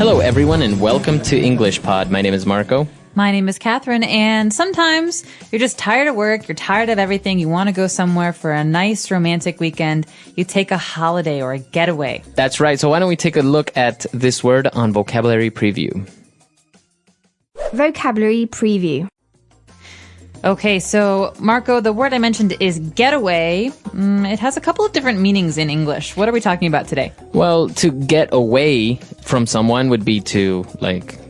Hello, everyone, and welcome to EnglishPod. My name is Marco. My name is Catherine, and sometimes you're just tired of work, you're tired of everything, you want to go somewhere for a nice romantic weekend, you take a holiday or a getaway. That's right, so why don't we take a look at this word on Vocabulary Preview. Vocabulary Preview. Okay, so Marco, the word I mentioned is getaway. It has a couple of different meanings in English. What are we talking about today? Well, to get away from someone would be to,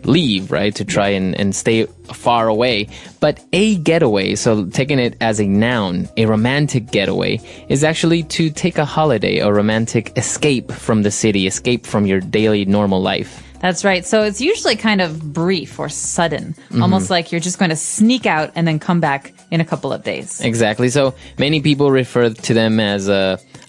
leave, right? To try and stay far away. But a getaway, so taking it as a noun, a romantic getaway, is actually to take a holiday, a romantic escape from the city, escape from your daily normal life. That's right. So it's usually kind of brief or sudden, almost like you're just going to sneak out and then come back in a couple of days. Exactly. So many people refer to them as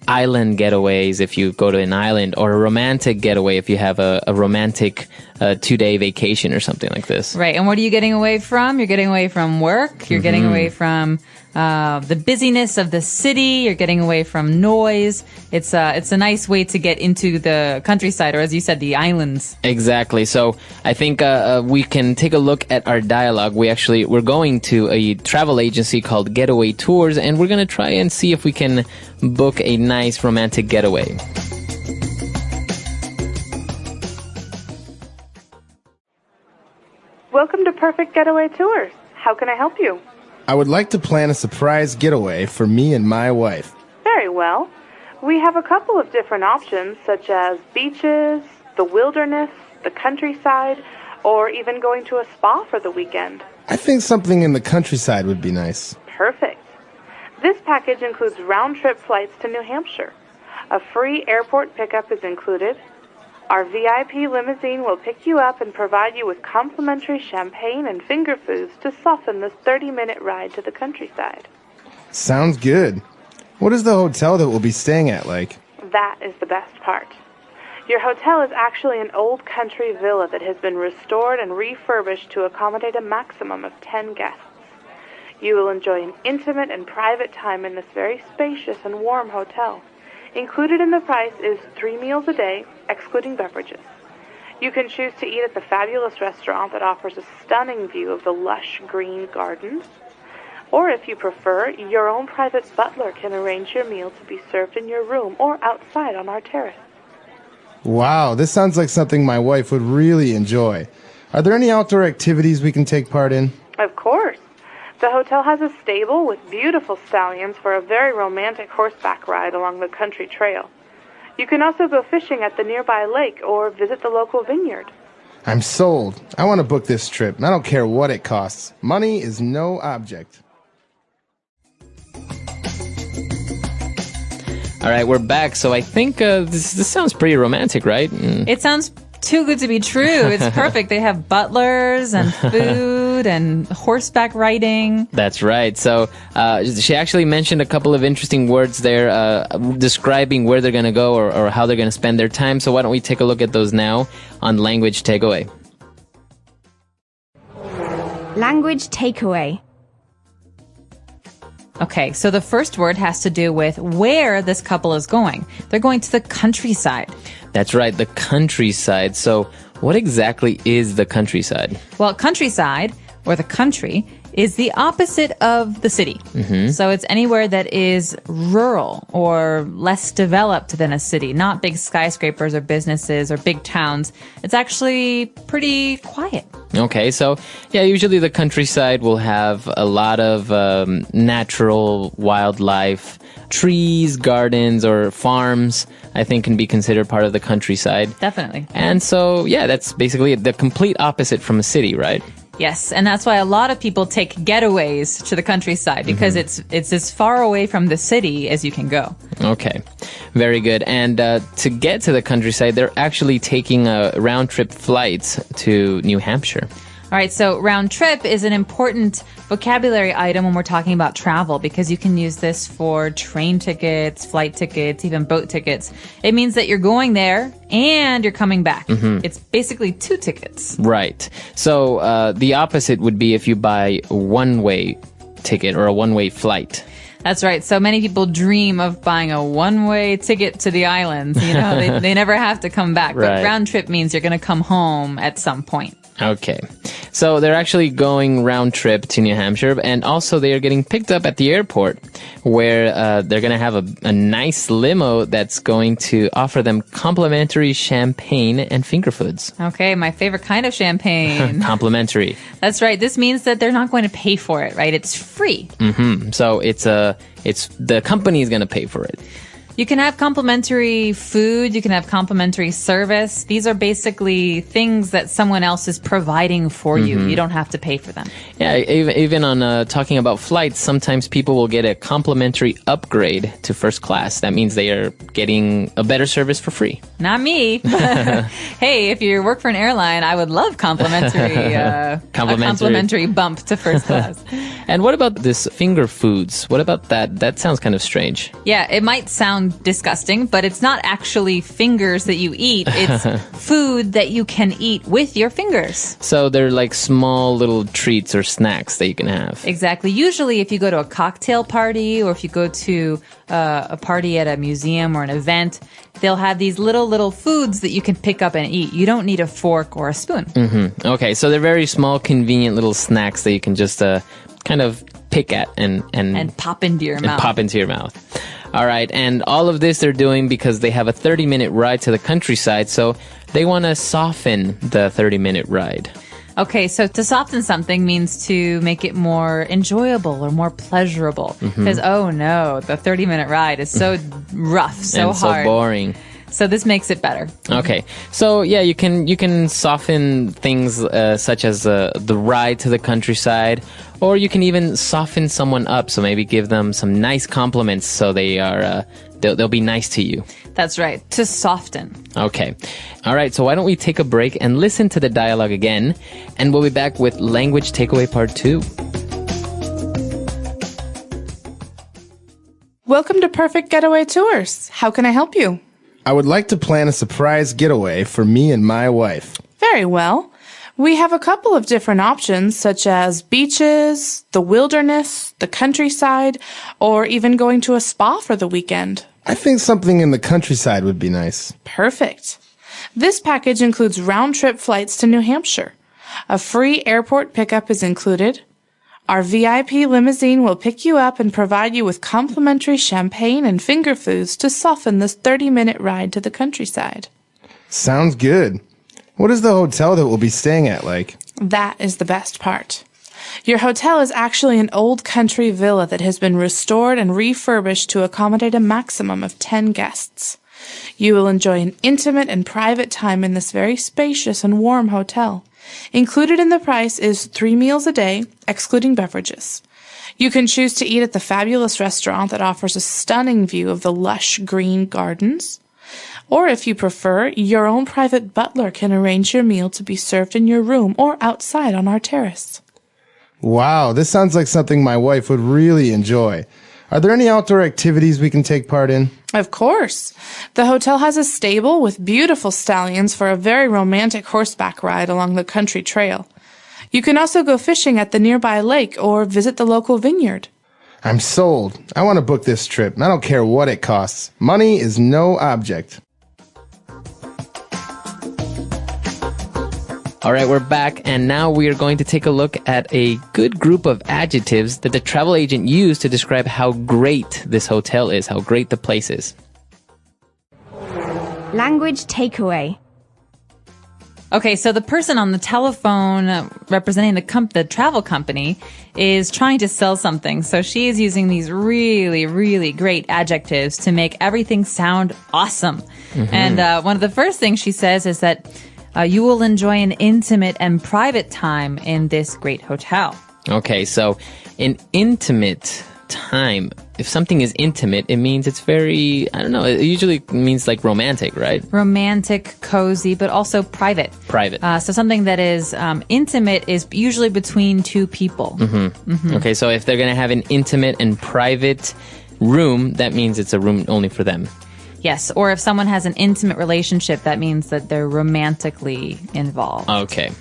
island getaways if you go to an island, or a romantic getaway if you have a romantic 2-day vacation or something like this. Right. And what are you getting away from? You're getting away from work. You're getting away from the busyness of the city. You're getting away from noise. It's a nice way to get into the countryside, or as you said, the islands. Exactly. So I think we can take a look at our dialogue. We're going to a travel agency called Getaway Tours, and we're going to try and see if we can book a nice romantic getaway. Welcome to Perfect Getaway Tours. How can I help you? I would like to plan a surprise getaway for me and my wife. Very well. We have a couple of different options, such as beaches, the wilderness, the countryside, or even going to a spa for the weekend. I think something in the countryside would be nice. Perfect. This package includes round-trip flights to New Hampshire. A free airport pickup is included. Our VIP limousine will pick you up and provide you with complimentary champagne and finger foods to soften this 30-minute ride to the countryside. Sounds good. What is the hotel that we'll be staying at like? That is the best part. Your hotel is actually an old country villa that has been restored and refurbished to accommodate a maximum of 10 guests. You will enjoy an intimate and private time in this very spacious and warm hotel. Included in the price is 3 meals a day, excluding beverages. You can choose to eat at the fabulous restaurant that offers a stunning view of the lush green gardens. Or if you prefer, your own private butler can arrange your meal to be served in your room or outside on our terrace. Wow, this sounds like something my wife would really enjoy. Are there any outdoor activities we can take part in? Of course. The hotel has a stable with beautiful stallions for a very romantic horseback ride along the country trail. You can also go fishing at the nearby lake or visit the local vineyard. I'm sold. I want to book this trip. I don't care what it costs. Money is no object. All right, we're back. So I think this sounds pretty romantic, right? It sounds too good to be true. It's perfect. They have butlers and food and horseback riding. That's right. So she actually mentioned a couple of interesting words there describing where they're going to go or how they're going to spend their time. So why don't we take a look at those now on Language Takeaway. Language Takeaway. Okay, so the first word has to do with where this couple is going. They're going to the countryside. That's right, the countryside. So what exactly is the countryside? Well, countryside, or the country, is the opposite of the city. So it's anywhere that is rural or less developed than a city, not big skyscrapers or businesses or big towns. It's actually pretty quiet. Okay, so yeah, usually the countryside will have a lot of natural wildlife, trees, gardens, or farms, I think can be considered part of the countryside. Definitely. And so, yeah, that's basically the complete opposite from a city, right? Yes, and that's why a lot of people take getaways to the countryside because it's as far away from the city as you can go. Okay, very good. And to get to the countryside, they're actually taking round-trip flights to New Hampshire. All right, so round trip is an important vocabulary item when we're talking about travel because you can use this for train tickets, flight tickets, even boat tickets. It means that you're going there and you're coming back. It's basically 2 tickets. Right. So the opposite would be if you buy a one-way ticket or a one-way flight. That's right. So many people dream of buying a one-way ticket to the islands. You know, they never have to come back. Right. But round trip means you're going to come home at some point. Okay. So they're actually going round trip to New Hampshire, and also they are getting picked up at the airport where they're going to have a nice limo that's going to offer them complimentary champagne and finger foods. Okay, my favorite kind of champagne. Complimentary. That's right. This means that they're not going to pay for it, right? It's free. So it's the company is going to pay for it. You can have complimentary food. You can have complimentary service. These are basically things that someone else is providing for you. You don't have to pay for them. Yeah, even on talking about flights, sometimes people will get a complimentary upgrade to first class. That means they are getting a better service for free. Not me. Hey, if you work for an airline, I would love a complimentary bump to first class. And what about this finger foods? What about that? That sounds kind of strange. Yeah, it might sound disgusting, but it's not actually fingers that you eat. It's food that you can eat with your fingers. So they're like small little treats or snacks that you can have. Exactly. Usually if you go to a cocktail party or if you go to a party at a museum or an event, they'll have these little foods that you can pick up and eat. You don't need a fork or a spoon. Okay, so they're very small, convenient little snacks that you can just kind of pick at and pop into your mouth. Pop into your mouth. All right, and all of this they're doing because they have a 30-minute ride to the countryside, so they want to soften the 30-minute ride. Okay, so to soften something means to make it more enjoyable or more pleasurable. Because, oh no, the 30-minute ride is so rough, so and hard. so boring. So this makes it better. Okay, so yeah, you can soften things such as the ride to the countryside, or you can even soften someone up. So maybe give them some nice compliments, so they'll be nice to you. That's right, to soften. Okay, all right. So why don't we take a break and listen to the dialogue again, and we'll be back with language takeaway part 2. Welcome to Perfect Getaway Tours. How can I help you? I would like to plan a surprise getaway for me and my wife. Very well. We have a couple of different options, such as beaches, the wilderness, the countryside, or even going to a spa for the weekend. I think something in the countryside would be nice. Perfect. This package includes round-trip flights to New Hampshire. A free airport pickup is included. Our VIP limousine will pick you up and provide you with complimentary champagne and finger foods to soften this 30-minute ride to the countryside. Sounds good. What is the hotel that we'll be staying at like? That is the best part. Your hotel is actually an old country villa that has been restored and refurbished to accommodate a maximum of 10 guests. You will enjoy an intimate and private time in this very spacious and warm hotel. Included in the price is 3 meals a day, excluding beverages. You can choose to eat at the fabulous restaurant that offers a stunning view of the lush green gardens. Or if you prefer, your own private butler can arrange your meal to be served in your room or outside on our terrace. Wow, this sounds like something my wife would really enjoy. Are there any outdoor activities we can take part in? Of course. The hotel has a stable with beautiful stallions for a very romantic horseback ride along the country trail. You can also go fishing at the nearby lake or visit the local vineyard. I'm sold. I want to book this trip. I don't care what it costs. Money is no object. All right, we're back, and now we are going to take a look at a good group of adjectives that the travel agent used to describe how great this hotel is, how great the place is. Language takeaway. Okay, so the person on the telephone representing the travel company is trying to sell something. So she is using these really, really great adjectives to make everything sound awesome. And one of the first things she says is that you will enjoy an intimate and private time in this great hotel. Okay, so an intimate time, if something is intimate, it means it's very, I don't know, it usually means like romantic, right? Romantic, cozy, but also private. Private. So something that is intimate is usually between two people. Okay, so if they're going to have an intimate and private room, that means it's a room only for them. Yes, or if someone has an intimate relationship, that means that they're romantically involved. Okay.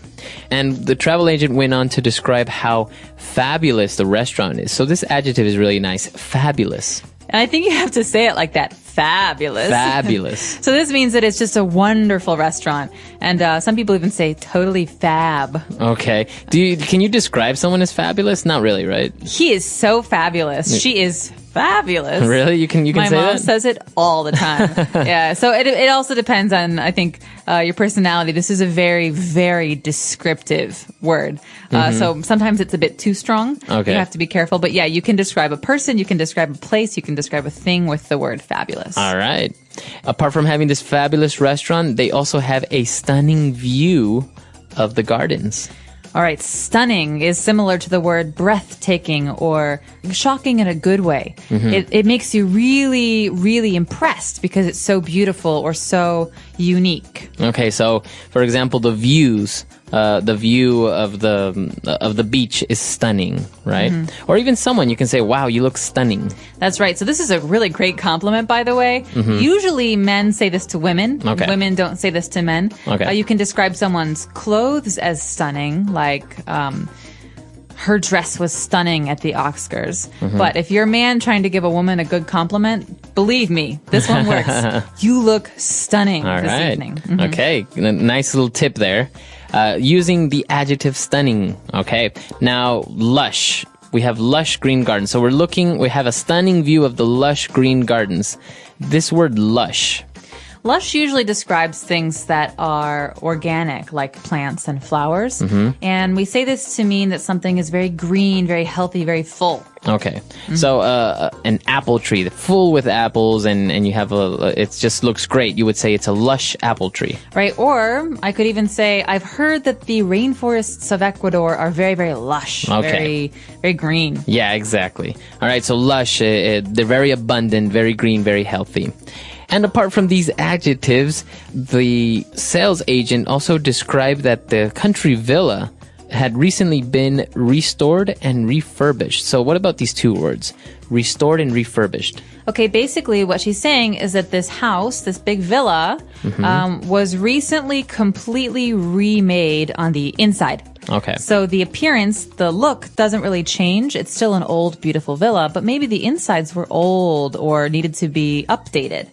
And the travel agent went on to describe how fabulous the restaurant is. So this adjective is really nice. Fabulous. And I think you have to say it like that. Fabulous. Fabulous. So this means that it's just a wonderful restaurant. And some people even say totally fab. Okay. Can you describe someone as fabulous? Not really, right? He is so fabulous. She is fabulous. Really? You can My say mom that? says it all the time. Yeah. So it also depends on, I think, your personality. This is a very, very descriptive word. So sometimes it's a bit too strong. Okay. You have to be careful. But yeah, you can describe a person, you can describe a place, you can describe a thing with the word fabulous. All right. Apart from having this fabulous restaurant, they also have a stunning view of the gardens. All right, stunning is similar to the word breathtaking or shocking in a good way. It makes you really, really impressed because it's so beautiful or so unique. Okay, so for example, the view of the beach is stunning, right? Or even someone, you can say, "Wow, you look stunning." That's right. So this is a really great compliment, by the way. Usually men say this to women. Okay. Women don't say this to men. Okay. You can describe someone's clothes as stunning, like her dress was stunning at the Oscars. But if you're a man trying to give a woman a good compliment, believe me, this one works. You look stunning All this right. evening. Okay, nice little tip there. Using the adjective stunning. Okay, now lush. We have lush green gardens. So we have a stunning view of the lush green gardens. This word lush. Lush usually describes things that are organic, like plants and flowers. And we say this to mean that something is very green, very healthy, very full. Okay, so an apple tree full with apples, and you have it just looks great. You would say it's a lush apple tree, Right? Or I could even say, I've heard that the rainforests of Ecuador are very, very lush, Okay. very, very green. Yeah, exactly. All right, so lush, they're very abundant, very green, very healthy. And apart from these adjectives, the sales agent also described that the country villa had recently been restored and refurbished. So what about these two words? Restored and refurbished. Okay, basically what she's saying is that this house, this big villa, was recently completely remade on the inside. Okay. So the appearance, the look doesn't really change. It's still an old, beautiful villa, but maybe the insides were old or needed to be updated.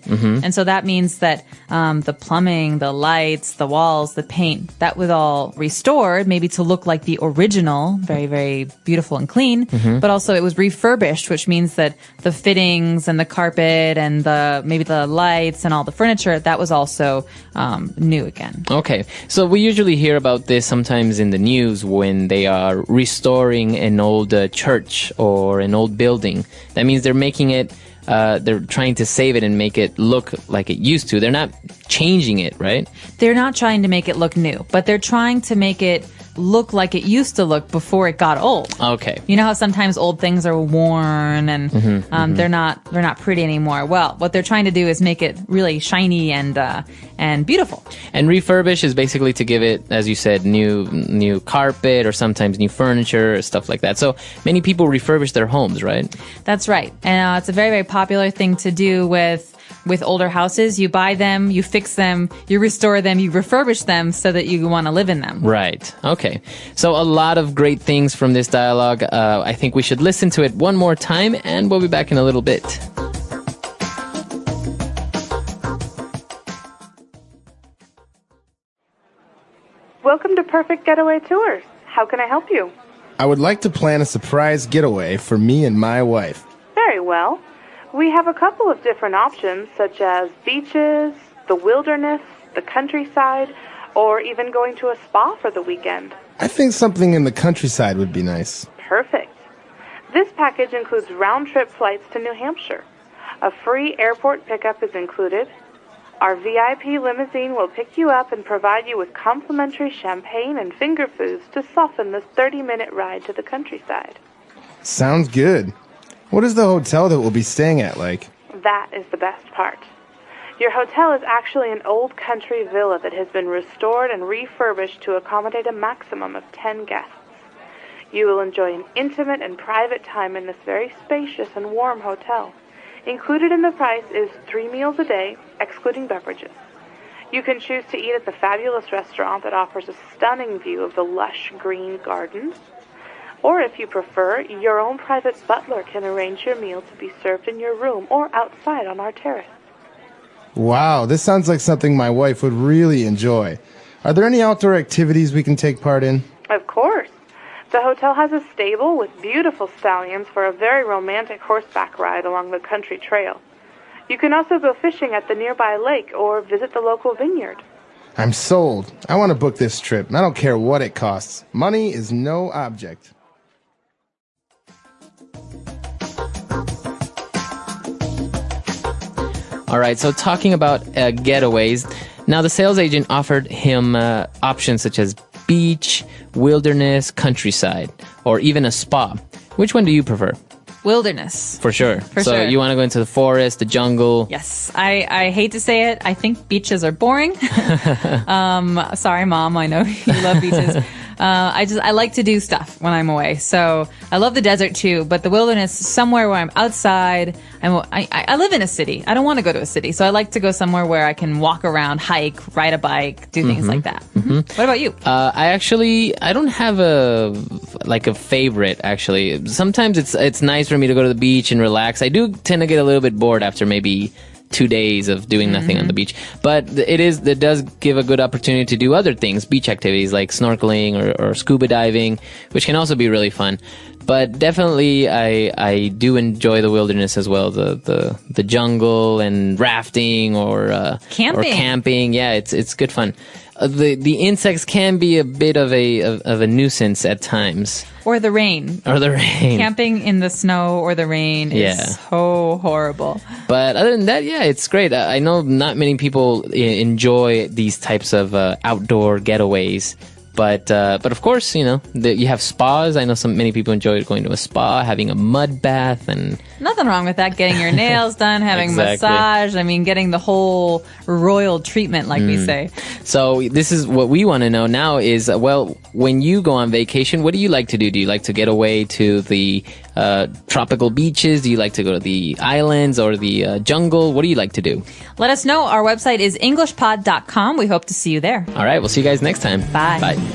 And so that means that the plumbing, the lights, the walls, the paint, that was all restored, maybe to look like the original, very, very beautiful and clean. But also it was refurbished, which means that the fittings and the carpet and maybe the lights and all the furniture, that was also new again. Okay, so we usually hear about this sometimes in the news when they are restoring an old church or an old building. That means they're making it, they're trying to save it and make it look like it used to. They're not changing it, right? They're not trying to make it look new, but they're trying to make it look like it used to look before it got old. Okay. You know how sometimes old things are worn and they're not pretty anymore. Well, what they're trying to do is make it really shiny and beautiful. And refurbish is basically to give it, as you said, new carpet or sometimes new furniture or stuff like that. So many people refurbish their homes, right? That's right. And it's a very, very popular thing to do with older houses. You buy them, you fix them, you restore them, you refurbish them so that you want to live in them. Right. Okay. So a lot of great things from this dialogue. I think we should listen to it one more time and we'll be back in a little bit. Welcome to Perfect Getaway Tours. How can I help you? I would like to plan a surprise getaway for me and my wife. Very well. We have a couple of different options, such as beaches, the wilderness, the countryside, or even going to a spa for the weekend. I think something in the countryside would be nice. Perfect. This package includes round-trip flights to New Hampshire. A free airport pickup is included. Our VIP limousine will pick you up and provide you with complimentary champagne and finger foods to soften this 30-minute ride to the countryside. Sounds good. What is the hotel that we'll be staying at like? That is the best part. Your hotel is actually an old country villa that has been restored and refurbished to accommodate a maximum of 10 guests. You will enjoy an intimate and private time in this very spacious and warm hotel. Included in the price is 3 meals a day, excluding beverages. You can choose to eat at the fabulous restaurant that offers a stunning view of the lush green gardens. Or if you prefer, your own private butler can arrange your meal to be served in your room or outside on our terrace. Wow, this sounds like something my wife would really enjoy. Are there any outdoor activities we can take part in? Of course. The hotel has a stable with beautiful stallions for a very romantic horseback ride along the country trail. You can also go fishing at the nearby lake or visit the local vineyard. I'm sold. I want to book this trip, and I don't care what it costs. Money is no object. All right, so talking about getaways, now the sales agent offered him options such as beach, wilderness, countryside, or even a spa. Which one do you prefer? Wilderness. For sure. For so sure. You want to go into the forest, the jungle? Yes. I hate to say it. I think beaches are boring. Sorry, Mom. I know you love beaches. I like to do stuff when I'm away. So I love the desert too, but the wilderness, somewhere where I'm outside. I live in a city. I don't want to go to a city. So I like to go somewhere where I can walk around, hike, ride a bike, do things like that. Mm-hmm. What about you? I don't have a favorite, actually. Sometimes it's nice for me to go to the beach and relax. I do tend to get a little bit bored after maybe 2 days of doing nothing on the beach, but it does give a good opportunity to do other things, beach activities like snorkeling or scuba diving, which can also be really fun. But definitely I do enjoy the wilderness as well, the jungle and rafting or camping. Yeah, it's good fun. The insects can be a bit of a nuisance at times. Or the rain. Camping in the snow or the rain is so horrible. But other than that, yeah, it's great. I know not many people enjoy these types of outdoor getaways. But of course, you have spas. I know many people enjoy going to a spa, having a mud bath, and nothing wrong with that. Getting your nails done, having massage. I mean, getting the whole royal treatment, like we say. So this is what we want to know now is, when you go on vacation, what do you like to do? Do you like to get away to the tropical beaches? Do you like to go to the islands or the jungle? What do you like to do? Let us know. Our website is EnglishPod.com. We hope to see you there. All right. We'll see you guys next time. Bye. Bye.